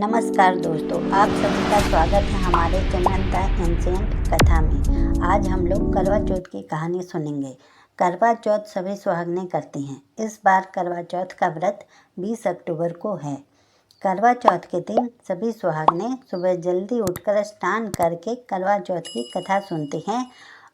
नमस्कार दोस्तों, आप सभी का स्वागत है हमारे चैनल द एंशिएंट कथा में। आज हम लोग करवा चौथ की कहानी सुनेंगे। करवा चौथ सभी सुहागनें करती हैं। इस बार करवा चौथ का व्रत 20 अक्टूबर को है। करवा चौथ के दिन सभी सुहागनें सुबह जल्दी उठकर स्नान करके करवा चौथ की कथा सुनती हैं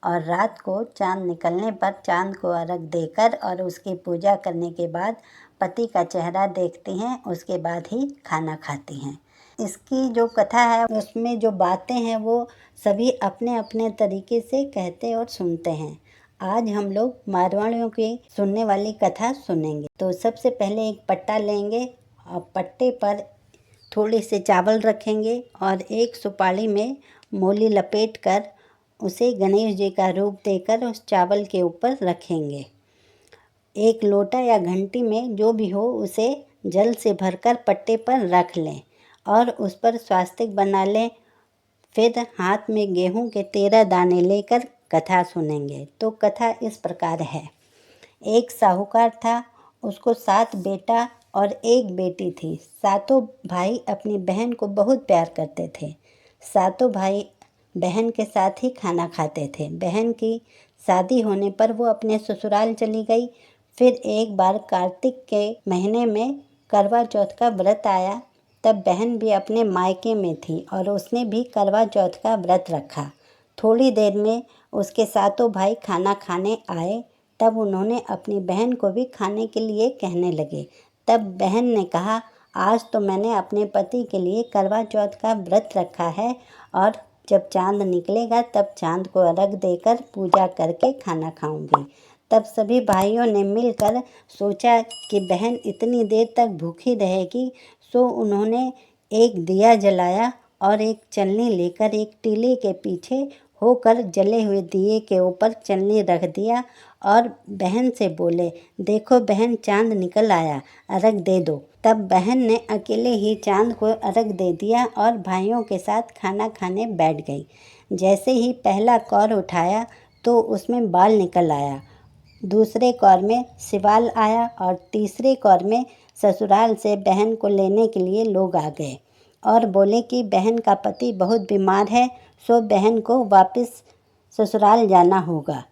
और रात को चांद निकलने पर चांद को अर्घ देकर और उसकी पूजा करने के बाद पति का चेहरा देखती हैं। उसके बाद ही खाना खाती हैं। इसकी जो कथा है उसमें जो बातें हैं वो सभी अपने अपने तरीके से कहते और सुनते हैं। आज हम लोग मारवाड़ियों की सुनने वाली कथा सुनेंगे। तो सबसे पहले एक पट्टा लेंगे और पट्टे पर थोड़े से चावल रखेंगे और एक सुपारी में मोली लपेट कर उसे गणेश जी का रूप देकर उस चावल के ऊपर रखेंगे। एक लोटा या घंटी में जो भी हो उसे जल से भरकर पट्टे पर रख लें और उस पर स्वास्तिक बना लें। फिर हाथ में गेहूं के 13 दाने लेकर कथा सुनेंगे। तो कथा इस प्रकार है। एक साहूकार था, उसको 7 बेटा और 1 बेटी थी। सातों भाई अपनी बहन को बहुत प्यार करते थे। सातों भाई बहन के साथ ही खाना खाते थे। बहन की शादी होने पर वो अपने ससुराल चली गई। फिर एक बार कार्तिक के महीने में करवा चौथ का व्रत आया। तब बहन भी अपने मायके में थी और उसने भी करवा चौथ का व्रत रखा। थोड़ी देर में उसके सातों भाई खाना खाने आए। तब उन्होंने अपनी बहन को भी खाने के लिए कहने लगे। तब बहन ने कहा, आज तो मैंने अपने पति के लिए करवा चौथ का व्रत रखा है और जब चांद निकलेगा तब चांद को अर्घ देकर पूजा करके खाना खाऊंगी। तब सभी भाइयों ने मिलकर सोचा कि बहन इतनी देर तक भूखी रहेगी, सो उन्होंने एक दिया जलाया और एक चलनी लेकर एक टीले के पीछे होकर जले हुए दिए के ऊपर चलनी रख दिया और बहन से बोले, देखो बहन, चांद निकल आया, अर्घ दे दो। तब बहन ने अकेले ही चांद को अर्घ दे दिया और भाइयों के साथ खाना खाने बैठ गई। जैसे ही पहला कौर उठाया तो उसमें बाल निकल आया, दूसरे कौर में सिवाल आया और तीसरे कौर में ससुराल से बहन को लेने के लिए लोग आ गए और बोले कि बहन का पति बहुत बीमार है, सो बहन को वापस ससुराल जाना होगा।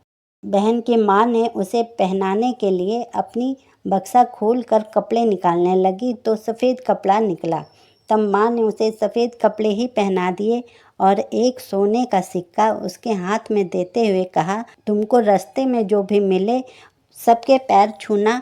बहन की माँ ने उसे पहनाने के लिए अपनी बक्सा खोलकर कपड़े निकालने लगी तो सफ़ेद कपड़ा निकला। तब माँ ने उसे सफ़ेद कपड़े ही पहना दिए और एक सोने का सिक्का उसके हाथ में देते हुए कहा, तुमको रास्ते में जो भी मिले सबके पैर छूना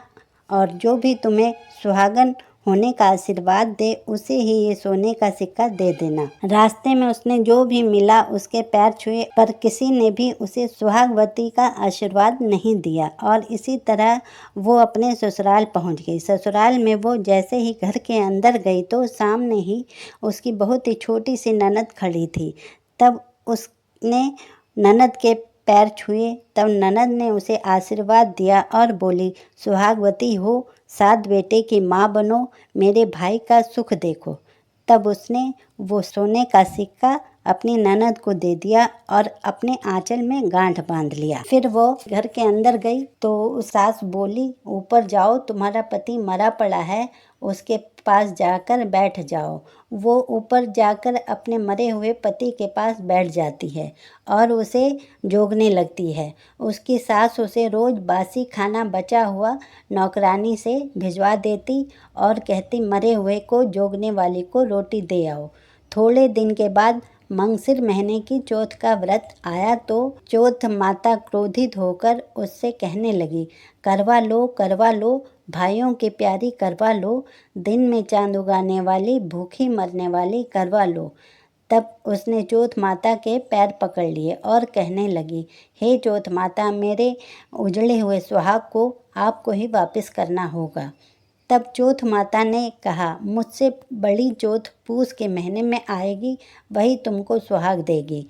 और जो भी तुम्हें सुहागन होने का आशीर्वाद दे उसे ही ये सोने का सिक्का दे देना। रास्ते में उसने जो भी मिला उसके पैर छुए, पर किसी ने भी उसे सुहागवती का आशीर्वाद नहीं दिया और इसी तरह वो अपने ससुराल पहुंच गई। ससुराल में वो जैसे ही घर के अंदर गई तो सामने ही उसकी बहुत ही छोटी सी ननद खड़ी थी। तब उसने ननद के पैर छुए। तब ननद ने उसे आशीर्वाद दिया और बोली, सुहागवती हो, 7 बेटे की माँ बनो, मेरे भाई का सुख देखो। तब उसने वो सोने का सिक्का अपनी ननद को दे दिया और अपने आंचल में गांठ बांध लिया। फिर वो घर के अंदर गई तो उस सास बोली, ऊपर जाओ, तुम्हारा पति मरा पड़ा है, उसके पास जाकर बैठ जाओ। वो ऊपर जाकर अपने मरे हुए पति के पास बैठ जाती है और उसे जोगने लगती है। उसकी सास उसे रोज़ बासी खाना बचा हुआ नौकरानी से भिजवा देती और कहती, मरे हुए को जोगने वाली को रोटी दे आओ। थोड़े दिन के बाद मंगसिर महीने की चौथ का व्रत आया तो चौथ माता क्रोधित होकर उससे कहने लगी, करवा लो भाइयों की प्यारी, करवा लो, दिन में चांद उगाने वाली, भूखी मरने वाली, करवा लो। तब उसने चौथ माता के पैर पकड़ लिए और कहने लगी, हे चौथ माता, मेरे उजड़े हुए सुहाग को आपको ही वापस करना होगा। तब चौथ माता ने कहा, मुझसे बड़ी चौथ पूस के महीने में आएगी, वही तुमको सुहाग देगी।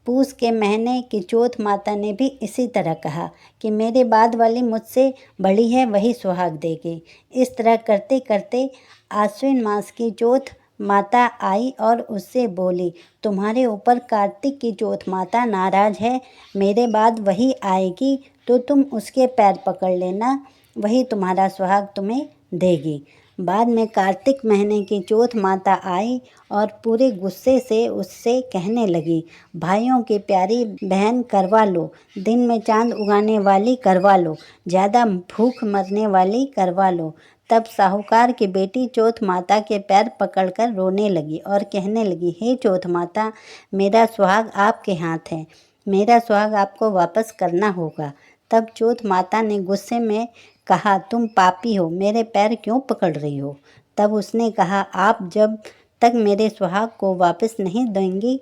पूस के महीने की चौथ माता ने भी इसी तरह कहा कि मेरे बाद वाली मुझसे बड़ी है, वही सुहाग देगी। इस तरह करते करते आश्विन मास की चौथ माता आई और उससे बोली, तुम्हारे ऊपर कार्तिक की चौथ माता नाराज है, मेरे बाद वही आएगी तो तुम उसके पैर पकड़ लेना, वही तुम्हारा सुहाग तुम्हें देगी। बाद में कार्तिक महीने की चौथ माता आई और पूरे गुस्से से उससे कहने लगी, भाइयों की प्यारी बहन करवा लो, दिन में चांद उगाने वाली करवा लो, ज़्यादा भूख मरने वाली करवा लो। तब साहूकार की बेटी चौथ माता के पैर पकड़कर रोने लगी और कहने लगी, हे चौथ माता, मेरा सुहाग आपके हाथ है, मेरा सुहाग आपको वापस करना होगा। तब चौथ माता ने गुस्से में कहा, तुम पापी हो, मेरे पैर क्यों पकड़ रही हो? तब उसने कहा, आप जब तक मेरे सुहाग को वापस नहीं देंगी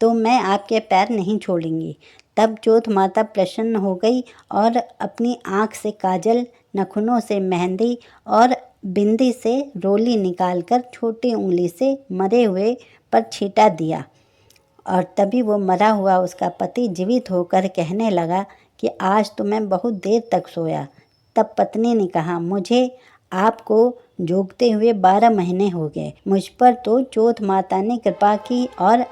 तो मैं आपके पैर नहीं छोड़ूंगी। तब चौथ माता प्रसन्न हो गई और अपनी आँख से काजल, नखुनों से मेहंदी और बिंदी से रोली निकालकर छोटी उंगली से मरे हुए पर छींटा दिया और तभी वो मरा हुआ उसका पति जीवित होकर कहने लगा कि आज तो मैं बहुत देर तक सोया। तब पत्नी ने कहा, मुझे आपको जोगते हुए 12 महीने हो गए, मुझ पर तो चौथ माता ने कृपा की और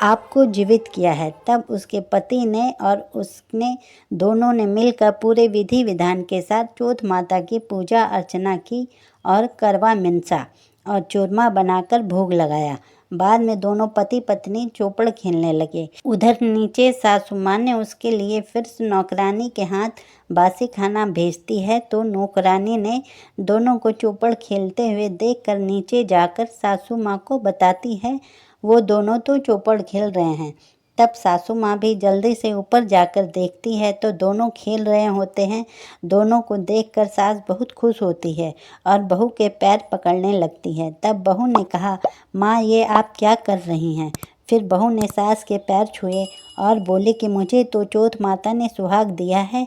आपको जीवित किया है। तब उसके पति ने और उसने दोनों ने मिलकर पूरे विधि विधान के साथ चौथ माता की पूजा अर्चना की और करवा मिनसा और चूरमा बनाकर भोग लगाया। बाद में दोनों पति पत्नी चौपड़ खेलने लगे। उधर नीचे सासू माँ ने उसके लिए फिर से नौकरानी के हाथ बासी खाना भेजती है तो नौकरानी ने दोनों को चौपड़ खेलते हुए देखकर नीचे जाकर सासू माँ को बताती है, वो दोनों तो चौपड़ खेल रहे हैं। तब सासू माँ भी जल्दी से ऊपर जाकर देखती है तो दोनों खेल रहे होते हैं। दोनों को देखकर सास बहुत खुश होती है और बहू के पैर पकड़ने लगती है। तब बहू ने कहा, माँ, ये आप क्या कर रही हैं? फिर बहू ने सास के पैर छुए और बोली कि मुझे तो चौथ माता ने सुहाग दिया है।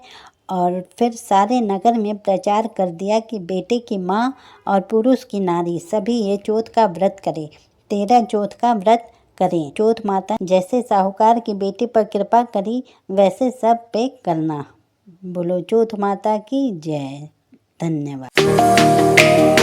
और फिर सारे नगर में प्रचार कर दिया कि बेटे की माँ और पुरुष की नारी सभी ये चौथ का व्रत करें, 13 चौथ का व्रत करें। चौथ माता जैसे साहूकार की बेटी पर कृपा करी वैसे सब पे करना। बोलो चौथ माता की जय। धन्यवाद।